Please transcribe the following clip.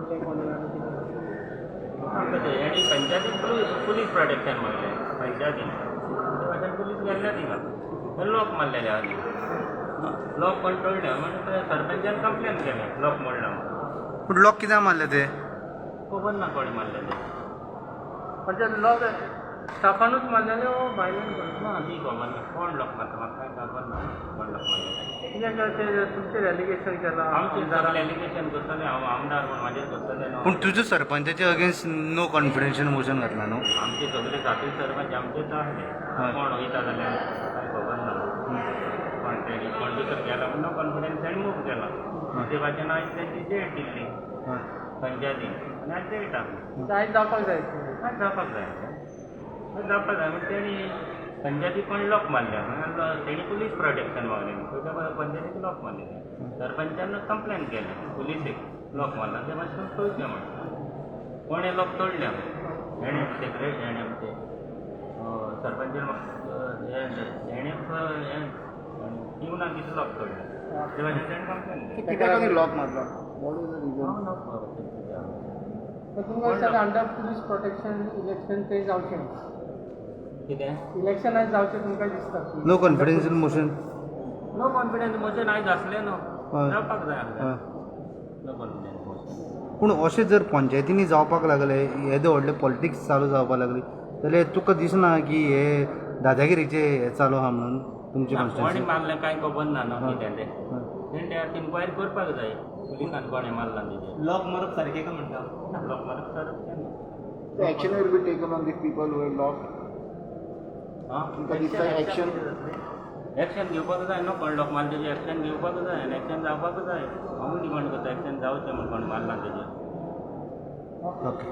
तोडले कोणी आणि आणि पंचायती पुलीस प्रोटेक्शन मारले पंचायती पुलीस गेल्ले तिंगा लॉक मारलेले आधी लॉक पण तोडले म्हणजे सरपंचान कंप्लेन केले लॉक मोडला पूण लॉक कित्याक मारले ते खबर ना कोणी मारले ते म्हणजे लॉक स्टाफानूच मारलेले हो भायल्यान कोण ना ती खबर ना कोण लॉक मारता म्हाका कांय खबर ना कोण लॉक मारले कित्याक ते तुमचेर एलिगेशन केलां आमचे सगळे एलिगेशन करतले हांव आमदार म्हूण म्हाजेर करतले न्हू पूण तुज्या सरपंचाच्या अगेन्स्ट नो कॉन्फिडेन्शियल मोशन घातला न्हू आमचे सगळे सातूय सरपंच आमचेच आहले कोण वयता जाल्यार कांय खबर ना पण तेणी कोण दुसरो गेला म्हूण नो कॉन्फिडन्स तेणी मूव केला ते भाशेन आयज तेंची डेट दिल्ली पंचायतीन आनी आयज डेट आहा आयज जावपाक जाय काय जावपाक जाय जावपाक जाय म्हणजे तेणी पंचायती पण लॉक मारल्या तेणी पुलीस प्रोटेक्शन मागलें तेच्या पंचायतीक लॉक मारले सरपंचान कंप्लेन केलें पुलिसेक लॉक मारला ते मातशें पळोवचें म्हणून कोणें लॉक तोडल्या हेणें सेक्रेट हेणें ते सरपंचान हेणें पिवनाक कितें लॉक तोडलें ते भाशेन तेणें कंप्लेन केली कित्याक लॉक मारलो तुमकां दिसता अंडर पुलीस प्रोटेक्शन इलेक्शन ते जावचें कितें इलेक्शन आयज जावचें तुमकां दिसता no confidential motion no confidence motion आयज आसलें न्हू हय. जावपाक जाय आसलें नो कॉन्फिडन्स मोशन पूण अशें जर पंचायतींनी जावपाक लागले येदे व्हडले पॉलिटिक्स चालू जावपाक लागली जाल्यार तुका दिसना की हे दादागिरीचे हे चालू आहा म्हणून तुमचे कोणी कॉन्स्टिट्युन्सी मारलें कांय खबर ना न्हू कितें तें तेणें ते आतां इन्क्वायरी करपाक जाय पुलिसान कोणें मारला तेजेर लॉक मारप सारकें काय म्हणटा लॉक मारप सारप केन्ना The action will be taken on the people who are locked. Action घेवपाक जाय न्हू कोण लॉक मारला तेजेर एक्शन घेवपाक जाय आनी एक्शन जावपाक जाय हांवूय डिमांड करता एक्शन जावचें म्हूण कोण मारला तेजेर ओके